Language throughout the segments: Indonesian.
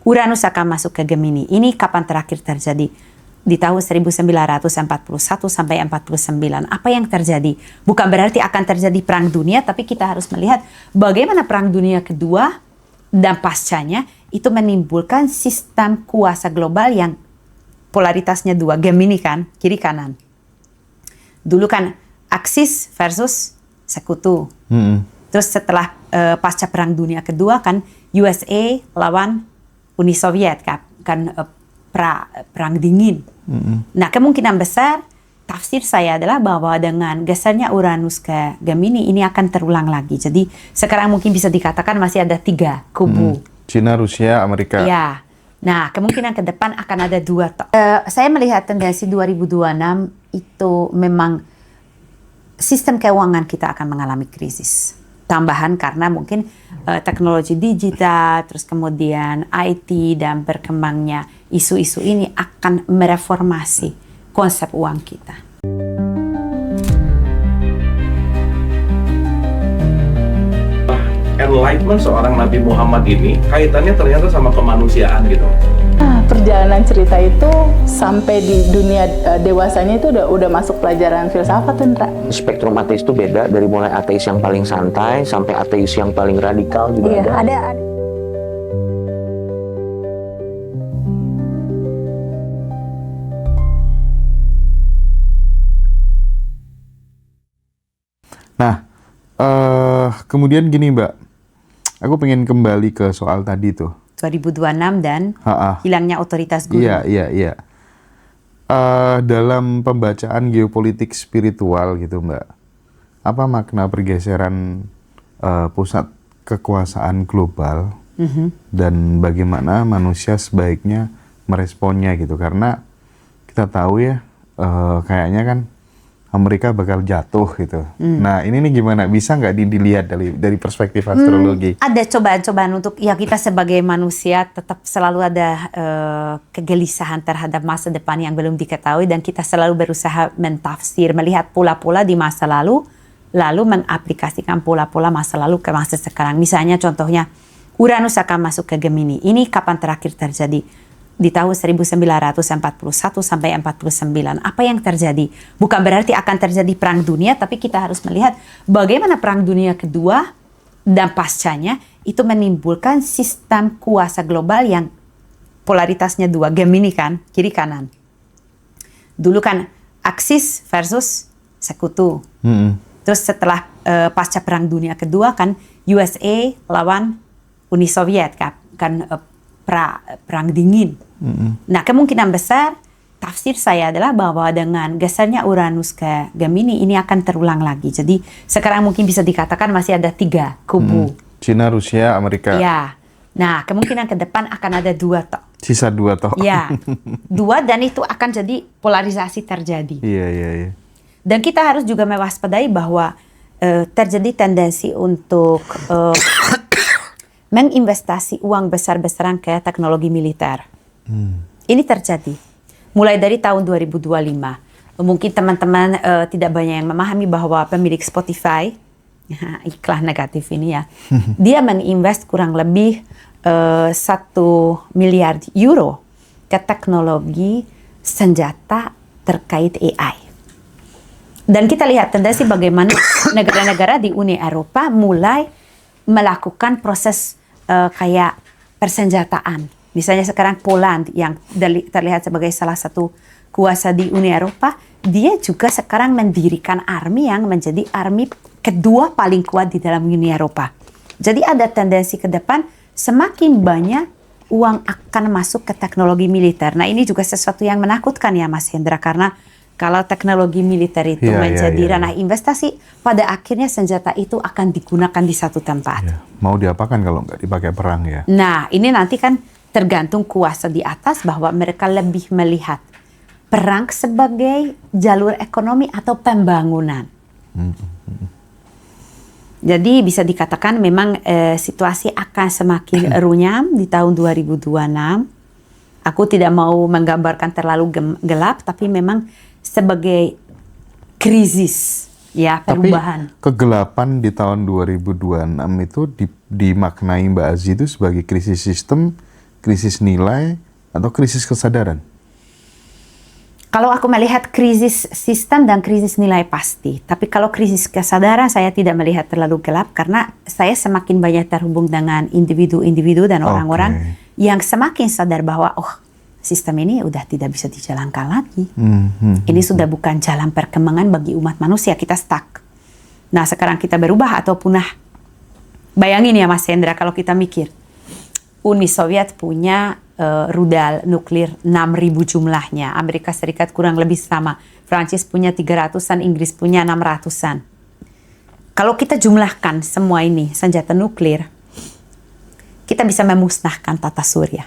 Uranus akan masuk ke Gemini. Ini kapan terakhir terjadi? Di tahun 1941 sampai 49. Apa yang terjadi? Bukan berarti akan terjadi perang dunia, tapi kita harus melihat bagaimana perang dunia kedua dan pascanya itu menimbulkan sistem kuasa global yang polaritasnya dua, Gemini kan, kiri kanan. Dulu kan Aksis versus Sekutu. Terus setelah pasca perang dunia kedua kan USA lawan Uni Soviet kan perang dingin. Nah, kemungkinan besar tafsir saya adalah bahwa dengan gesernya Uranus ke Gemini ini akan terulang lagi. Jadi sekarang mungkin bisa dikatakan masih ada 3 kubu. Cina, Rusia, Amerika. Ya. Nah, kemungkinan ke depan akan ada 2. Saya melihat tendensi 2026 itu memang sistem keuangan kita akan mengalami krisis. Tambahan karena mungkin teknologi digital, terus kemudian IT dan berkembangnya isu-isu ini akan mereformasi konsep uang kita. Enlightenment seorang Nabi Muhammad ini kaitannya ternyata sama kemanusiaan gitu. Perjalanan cerita itu sampai di dunia dewasanya itu udah masuk pelajaran filsafat tuh, Ndra. Spektrum ateis itu beda dari mulai ateis yang paling santai sampai ateis yang paling radikal juga ada. Nah, kemudian gini Mbak, aku pengen kembali ke soal tadi tuh. 2026 dan hilangnya otoritas guru. Iya. Dalam pembacaan geopolitik spiritual gitu Mbak, apa makna pergeseran pusat kekuasaan global dan bagaimana manusia sebaiknya meresponnya gitu? Karena kita tahu ya, kayaknya kan Amerika bakal jatuh gitu. Nah, ini nih gimana? Bisa nggak dilihat dari perspektif astrologi? Ada cobaan-cobaan untuk ya kita sebagai manusia tetap selalu ada kegelisahan terhadap masa depan yang belum diketahui dan kita selalu berusaha mentafsir, melihat pola-pola di masa lalu mengaplikasikan pola-pola masa lalu ke masa sekarang. Misalnya contohnya Uranus akan masuk ke Gemini. Ini kapan terakhir terjadi? Di tahun 1941 sampai 49. Apa yang terjadi? Bukan berarti akan terjadi perang dunia, tapi kita harus melihat bagaimana perang dunia kedua dan pascanya itu menimbulkan sistem kuasa global yang polaritasnya dua, Gemini kan, kiri kanan. Dulu kan Aksis versus Sekutu. Terus setelah pasca perang dunia kedua kan USA lawan Uni Soviet kan perang dingin. Nah, kemungkinan besar tafsir saya adalah bahwa dengan gesernya Uranus ke Gemini ini akan terulang lagi. Jadi sekarang mungkin bisa dikatakan masih ada 3 kubu. Cina, Rusia, Amerika. Ya. Nah, kemungkinan ke depan akan ada 2 toh. Sisa 2 toh. Ya. 2 dan itu akan jadi polarisasi terjadi. Iya. Dan kita harus juga mewaspadai bahwa terjadi tendensi untuk menginvestasi uang besar-besaran ke teknologi militer. Ini terjadi mulai dari tahun 2025. Mungkin teman-teman tidak banyak yang memahami bahwa pemilik Spotify, iklan negatif ini ya, dia menginvest kurang lebih 1 miliar euro ke teknologi senjata terkait AI. Dan kita lihat tendensi bagaimana negara-negara di Uni Eropa mulai melakukan proses kayak persenjataan. Misalnya sekarang Poland yang terlihat sebagai salah satu kuasa di Uni Eropa, dia juga sekarang mendirikan army yang menjadi army kedua paling kuat di dalam Uni Eropa. Jadi ada tendensi ke depan semakin banyak uang akan masuk ke teknologi militer. Nah, ini juga sesuatu yang menakutkan ya Mas Hendra, karena kalau teknologi militer itu menjadi ranah investasi, pada akhirnya senjata itu akan digunakan di satu tempat. Ya. Mau diapakan kalau nggak dipakai perang ya? Nah, ini nanti kan tergantung kuasa di atas bahwa mereka lebih melihat perang sebagai jalur ekonomi atau pembangunan. Jadi bisa dikatakan memang situasi akan semakin runyam di tahun 2026. Aku tidak mau menggambarkan terlalu gelap, tapi memang sebagai krisis ya, perubahan. Tapi kegelapan di tahun 2026 itu dimaknai Mbak Aziz itu sebagai krisis sistem krisis nilai atau krisis kesadaran? Kalau aku melihat krisis sistem dan krisis nilai pasti. Tapi kalau krisis kesadaran saya tidak melihat terlalu gelap karena saya semakin banyak terhubung dengan individu-individu dan orang-orang yang semakin sadar bahwa sistem ini udah tidak bisa dijalankan lagi. Ini sudah bukan jalan perkembangan bagi umat manusia, kita stuck. Nah sekarang kita berubah atau punah. Bayangin ya Mas Hendra kalau kita mikir. Uni Soviet punya rudal nuklir 6.000 jumlahnya. Amerika Serikat kurang lebih sama. Prancis punya 300-an, Inggris punya 600-an. Kalau kita jumlahkan semua ini, senjata nuklir, kita bisa memusnahkan tata surya.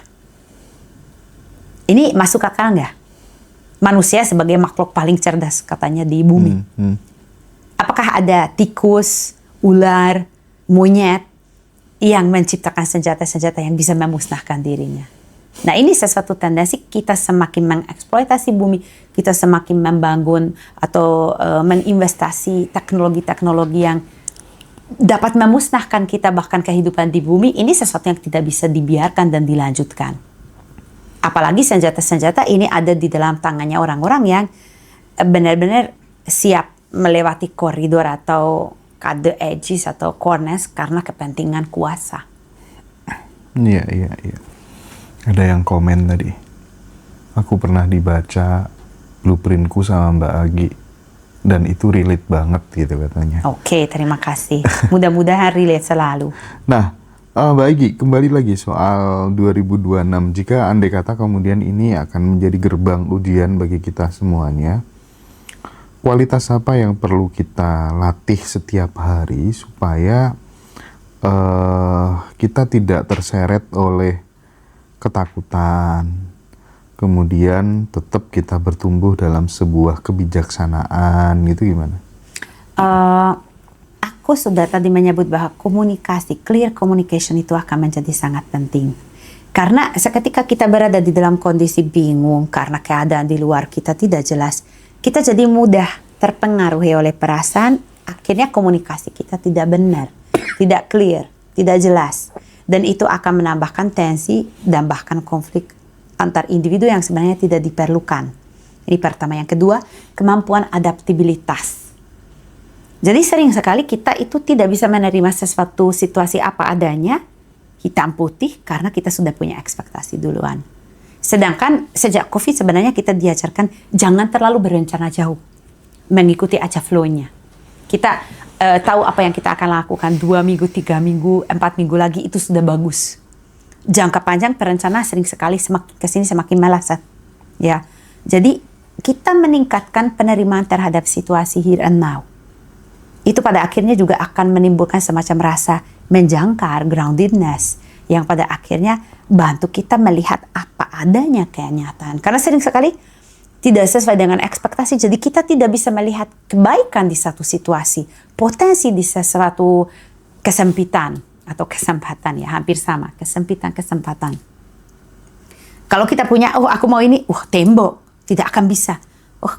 Ini masuk akal nggak? Manusia sebagai makhluk paling cerdas katanya di bumi. Apakah ada tikus, ular, monyet yang menciptakan senjata-senjata yang bisa memusnahkan dirinya? Nah ini sesuatu tendensi kita semakin mengeksploitasi bumi, kita semakin membangun atau menginvestasi teknologi-teknologi yang dapat memusnahkan kita bahkan kehidupan di bumi. Ini sesuatu yang tidak bisa dibiarkan dan dilanjutkan. Apalagi senjata-senjata ini ada di dalam tangannya orang-orang yang benar-benar siap melewati koridor atau the edges atau corners karena kepentingan kuasa. Iya. Ada yang komen tadi. Aku pernah dibaca blueprintku sama Mbak Agi dan itu relate banget gitu katanya. Oke, terima kasih. Mudah-mudahan relate selalu. Nah, Mbak Agi, kembali lagi soal 2026. Jika andai kata kemudian ini akan menjadi gerbang ujian bagi kita semuanya, kualitas apa yang perlu kita latih setiap hari supaya kita tidak terseret oleh ketakutan, kemudian tetap kita bertumbuh dalam sebuah kebijaksanaan, gitu gimana? Aku sudah tadi menyebut bahwa komunikasi, clear communication itu akan menjadi sangat penting. Karena seketika kita berada di dalam kondisi bingung karena keadaan di luar kita tidak jelas, kita jadi mudah terpengaruhi oleh perasaan, akhirnya komunikasi kita tidak benar, tidak clear, tidak jelas. Dan itu akan menambahkan tensi dan bahkan konflik antar individu yang sebenarnya tidak diperlukan. Ini pertama. Yang kedua, kemampuan adaptabilitas. Jadi sering sekali kita itu tidak bisa menerima sesuatu situasi apa adanya, hitam putih, karena kita sudah punya ekspektasi duluan. Sedangkan sejak COVID sebenarnya kita diajarkan jangan terlalu berencana jauh. Mengikuti aja flow-nya. Kita tahu apa yang kita akan lakukan 2 minggu, 3 minggu, 4 minggu lagi itu sudah bagus. Jangka panjang perencana sering sekali semakin kesini semakin meleset. Ya, jadi kita meningkatkan penerimaan terhadap situasi here and now. Itu pada akhirnya juga akan menimbulkan semacam rasa menjangkar, groundedness, yang pada akhirnya bantu kita melihat apa adanya kenyataan. Karena sering sekali tidak sesuai dengan ekspektasi, jadi kita tidak bisa melihat kebaikan di satu situasi, potensi di sesuatu kesempitan atau kesempatan, ya hampir sama, kesempitan, kesempatan. Kalau kita punya, aku mau ini, tembok, tidak akan bisa,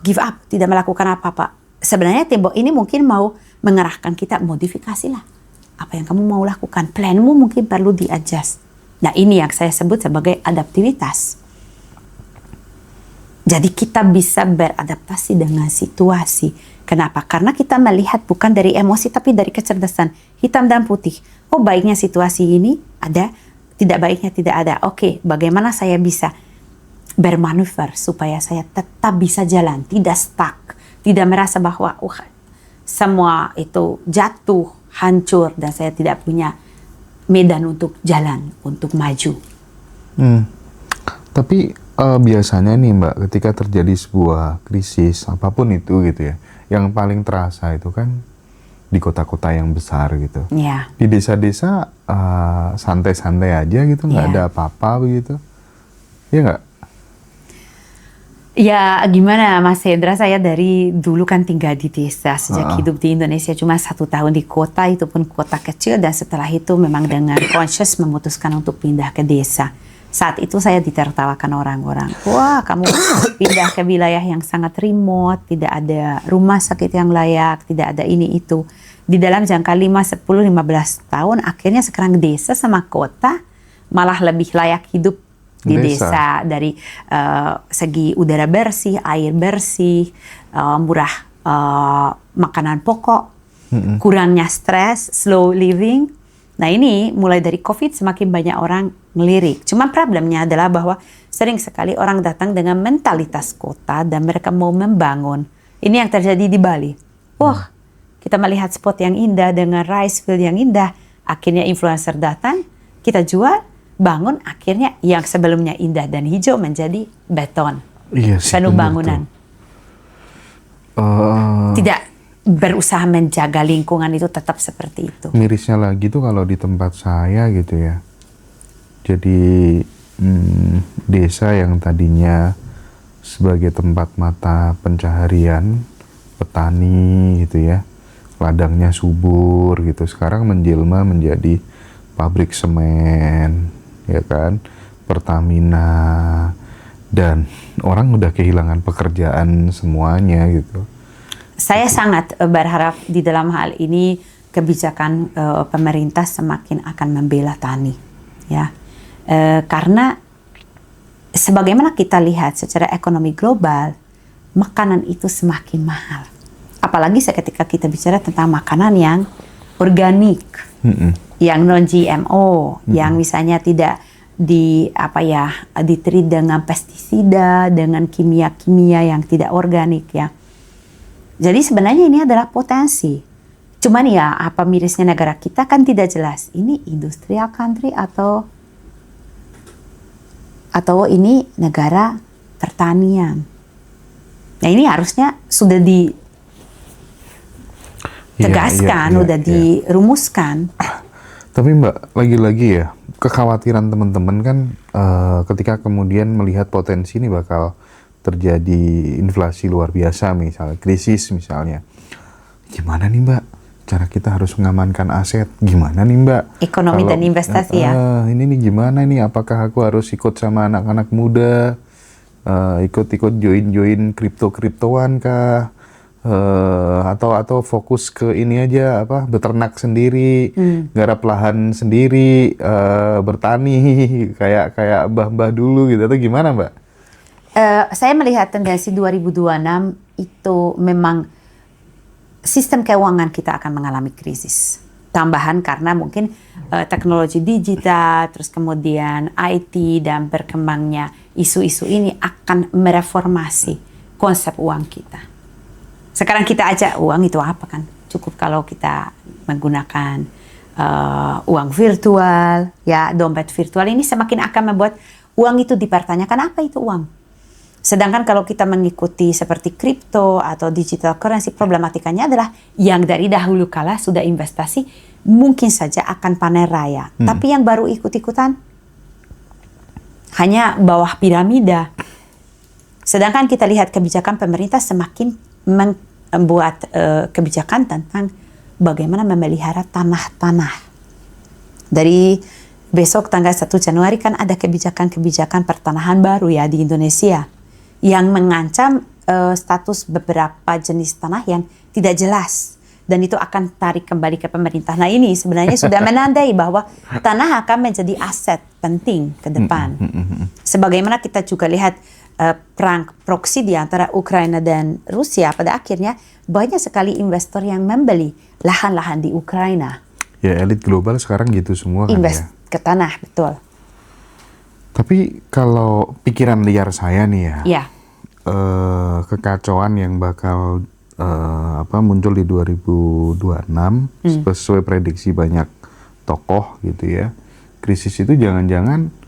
give up, tidak melakukan apa-apa. Sebenarnya tembok ini mungkin mau mengarahkan kita, modifikasilah apa yang kamu mau lakukan, planmu mungkin perlu di-adjust. Nah ini yang saya sebut sebagai adaptivitas. Jadi kita bisa beradaptasi dengan situasi. Kenapa? Karena kita melihat bukan dari emosi tapi dari kecerdasan. Hitam dan putih. Baiknya situasi ini ada, tidak baiknya tidak ada. Oke, bagaimana saya bisa bermanuver supaya saya tetap bisa jalan, tidak stuck. Tidak merasa bahwa semua itu jatuh, hancur dan saya tidak punya medan untuk jalan, untuk maju. Tapi biasanya nih Mbak, ketika terjadi sebuah krisis apapun itu gitu ya, yang paling terasa itu kan di kota-kota yang besar gitu. Yeah. Di desa-desa santai-santai aja gitu, nggak ada apa-apa begitu, ya nggak? Ya gimana Mas Hendra, saya dari dulu kan tinggal di desa, sejak hidup di Indonesia cuma 1 tahun di kota, itu pun kota kecil, dan setelah itu memang dengan conscious memutuskan untuk pindah ke desa. Saat itu saya ditertawakan orang-orang, wah kamu pindah ke wilayah yang sangat remote, tidak ada rumah sakit yang layak, tidak ada ini itu. Di dalam jangka 5, 10, 15 tahun akhirnya sekarang desa sama kota malah lebih layak hidup di Desa. desa dari segi udara bersih, air bersih, murah makanan pokok, kurangnya stres, slow living. Nah ini mulai dari COVID semakin banyak orang ngelirik. Cuma problemnya adalah bahwa sering sekali orang datang dengan mentalitas kota dan mereka mau membangun. Ini yang terjadi di Bali. Wah, kita melihat spot yang indah dengan rice field yang indah. Akhirnya influencer datang, kita jual, bangun. Akhirnya yang sebelumnya indah dan hijau menjadi beton. Iya sih, Penuh bener bangunan. tuh. Tidak berusaha menjaga lingkungan itu tetap seperti itu. Mirisnya lagi tuh kalau di tempat saya gitu ya. Jadi desa yang tadinya sebagai tempat mata pencaharian petani gitu ya, ladangnya subur gitu, sekarang menjelma menjadi pabrik semen, ya kan, Pertamina, dan orang udah kehilangan pekerjaan semuanya gitu. Saya sangat berharap di dalam hal ini kebijakan pemerintah semakin akan membela tani, ya, karena sebagaimana kita lihat secara ekonomi global, makanan itu semakin mahal. Apalagi seketika kita bicara tentang makanan yang organik, yang non GMO, yang misalnya tidak ditreat dengan pestisida, dengan kimia-kimia yang tidak organik, ya. Jadi sebenarnya ini adalah potensi. Cuman ya apa mirisnya negara kita kan tidak jelas. Ini industrial country atau ini negara pertanian. Nah ini harusnya sudah ditegaskan, udah dirumuskan. Tapi Mbak, lagi-lagi ya, kekhawatiran teman-teman kan ketika kemudian melihat potensi ini bakal terjadi inflasi luar biasa, misalnya krisis misalnya. Gimana nih Mbak? Cara kita harus mengamankan aset. Gimana nih Mbak? Ekonomi dan investasi ya. Ini nih gimana nih? Apakah aku harus ikut sama anak-anak muda? Ikut-ikut join kriptoan kah? Atau fokus ke ini aja, beternak sendiri, garap lahan sendiri, bertani kayak mbah-mbah dulu gitu, atau gimana Mbak? Saya melihat tendensi 2026 itu memang sistem keuangan kita akan mengalami krisis. Tambahan karena mungkin teknologi digital, terus kemudian IT dan berkembangnya isu-isu ini akan mereformasi konsep uang kita. Sekarang kita aja uang itu apa kan? Cukup kalau kita menggunakan uang virtual, ya dompet virtual ini semakin akan membuat uang itu dipertanyakan apa itu uang. Sedangkan kalau kita mengikuti seperti kripto atau digital currency, problematikanya adalah yang dari dahulu kala sudah investasi mungkin saja akan panen raya. Tapi yang baru ikut-ikutan hanya bawah piramida. Sedangkan kita lihat kebijakan pemerintah semakin membuat kebijakan tentang bagaimana memelihara tanah-tanah. Dari besok tanggal 1 Januari kan ada kebijakan-kebijakan pertanahan baru ya di Indonesia, yang mengancam status beberapa jenis tanah yang tidak jelas. Dan itu akan tarik kembali ke pemerintah. Nah ini sebenarnya sudah menandai bahwa tanah akan menjadi aset penting ke depan. Sebagaimana kita juga lihat perang proksi di antara Ukraina dan Rusia, pada akhirnya banyak sekali investor yang membeli lahan-lahan di Ukraina. Ya elit global sekarang gitu semua kan ya. Ke tanah, betul. Tapi kalau pikiran liar saya nih ya, Ya. Kekacauan yang bakal muncul di 2026 sesuai prediksi banyak tokoh gitu ya. Krisis itu jangan-jangan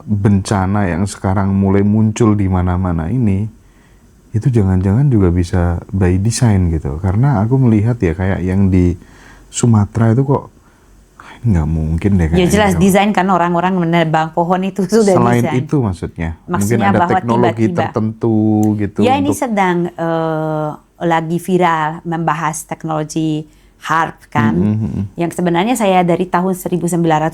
bencana yang sekarang mulai muncul di mana-mana ini, itu jangan-jangan juga bisa by design gitu. Karena aku melihat ya kayak yang di Sumatera itu kok nggak mungkin deh kayaknya. Ya jelas desain kan orang-orang menebang pohon itu sudah Selain desain. itu maksudnya mungkin Maksudnya ada bahwa teknologi tiba-tiba tertentu gitu. Ya ini sedang lagi viral membahas teknologi HARP kan. Yang sebenarnya saya dari tahun 1998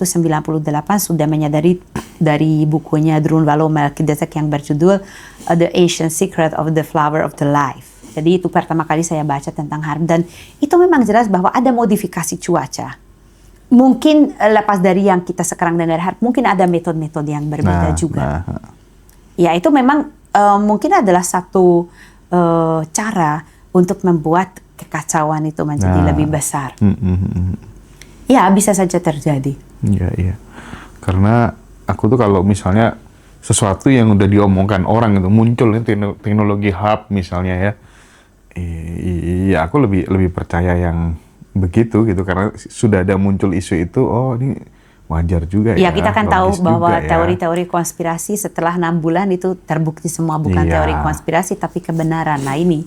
sudah menyadari dari bukunya Drunvalo Melchizedek yang berjudul The Ancient Secret of the Flower of the Life. Jadi itu pertama kali saya baca tentang HARP, dan itu memang jelas bahwa ada modifikasi cuaca. mungkin lepas dari yang kita sekarang dengar, mungkin ada metode-metode yang berbeda juga. Ya itu memang mungkin adalah satu cara untuk membuat kekacauan itu menjadi lebih besar. Ya bisa saja terjadi. Iya. Karena aku tuh kalau misalnya sesuatu yang udah diomongkan orang itu muncul teknologi hub misalnya ya, iya aku lebih percaya yang begitu gitu karena sudah ada muncul isu itu, oh ini wajar juga ya. Ya kita kan tahu logis bahwa juga ya. teori-teori konspirasi setelah 6 bulan itu terbukti semua bukan teori konspirasi tapi kebenaran. Nah ini,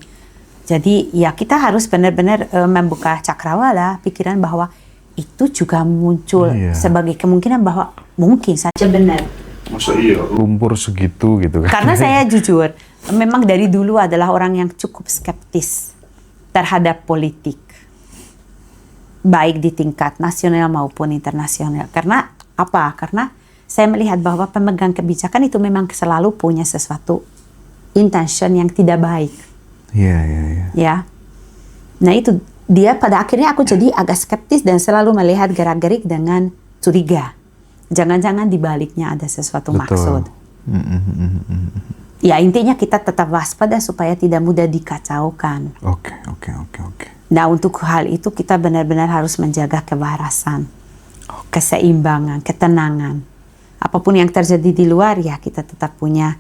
jadi ya kita harus benar-benar membuka cakrawala pikiran bahwa itu juga muncul sebagai kemungkinan bahwa mungkin saja benar. Masa iya lumpur segitu gitu kan? Karena saya jujur, memang dari dulu adalah orang yang cukup skeptis terhadap politik. Baik di tingkat nasional maupun internasional. Karena apa? Karena saya melihat bahwa pemegang kebijakan itu memang selalu punya sesuatu intention yang tidak baik. Iya. Ya. Nah itu, dia pada akhirnya aku jadi agak skeptis dan selalu melihat gerak-gerik dengan curiga. Jangan-jangan di baliknya ada sesuatu maksud. Ya intinya kita tetap waspada supaya tidak mudah dikacaukan. Oke. Nah untuk hal itu kita benar-benar harus menjaga kewarasan, keseimbangan, ketenangan. Apapun yang terjadi di luar ya kita tetap punya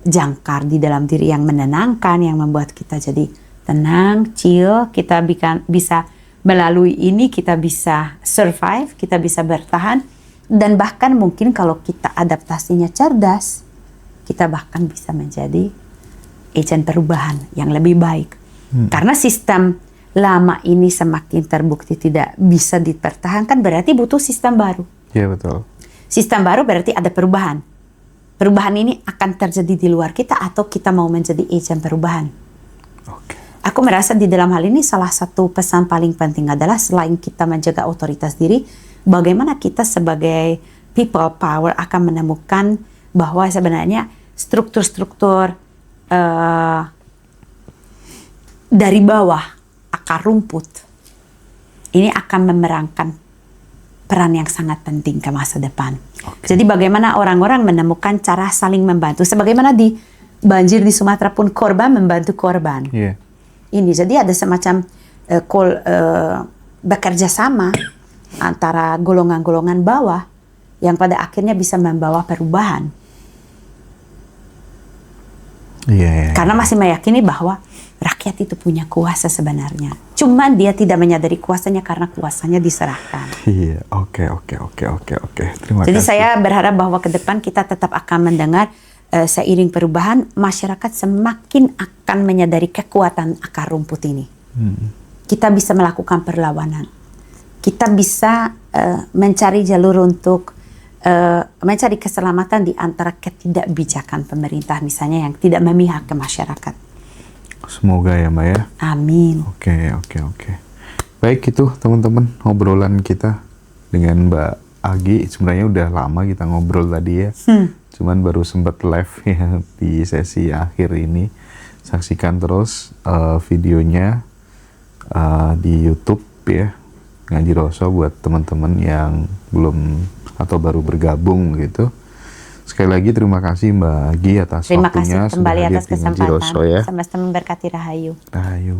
jangkar di dalam diri yang menenangkan, yang membuat kita jadi tenang, chill. Kita bisa melalui ini, kita bisa survive, kita bisa bertahan. Dan bahkan mungkin kalau kita adaptasinya cerdas, kita bahkan bisa menjadi agent perubahan yang lebih baik. Karena sistem lama ini semakin terbukti tidak bisa dipertahankan, berarti butuh sistem baru. Iya betul. Sistem baru berarti ada perubahan. Perubahan ini akan terjadi di luar kita atau kita mau menjadi agent perubahan. Aku merasa di dalam hal ini salah satu pesan paling penting adalah selain kita menjaga otoritas diri, bagaimana kita sebagai people power akan menemukan bahwa sebenarnya struktur-struktur dari bawah, akar rumput, ini akan memerankan peran yang sangat penting ke masa depan. Jadi bagaimana orang-orang menemukan cara saling membantu. Sebagaimana di banjir di Sumatera pun korban membantu korban. Ini jadi ada semacam bekerja sama antara golongan-golongan bawah yang pada akhirnya bisa membawa perubahan. Karena masih meyakini bahwa rakyat itu punya kuasa sebenarnya. Cuman dia tidak menyadari kuasanya karena kuasanya diserahkan. Oke. Terima Jadi kasih. saya berharap bahwa ke depan kita tetap akan mendengar seiring perubahan, masyarakat semakin akan menyadari kekuatan akar rumput ini. Kita bisa melakukan perlawanan. Kita bisa mencari jalur untuk mencari keselamatan di antara ketidakbijakan pemerintah misalnya yang tidak memihak ke masyarakat. Semoga ya Mbak ya. Amin. Oke. Baik itu teman-teman obrolan kita dengan Mbak Agi. Sebenarnya udah lama kita ngobrol tadi ya. Cuman baru sempat live ya di sesi akhir ini. Saksikan terus videonya di YouTube ya. Ngaji Roso buat teman-teman yang belum atau baru bergabung gitu. Sekali lagi terima kasih Mbak Agi atas Terima waktunya kasih kembali sudah hadir atas di Ngaji Roso kesempatan. ya. Sama-sama memberkati Rahayu. Rahayu.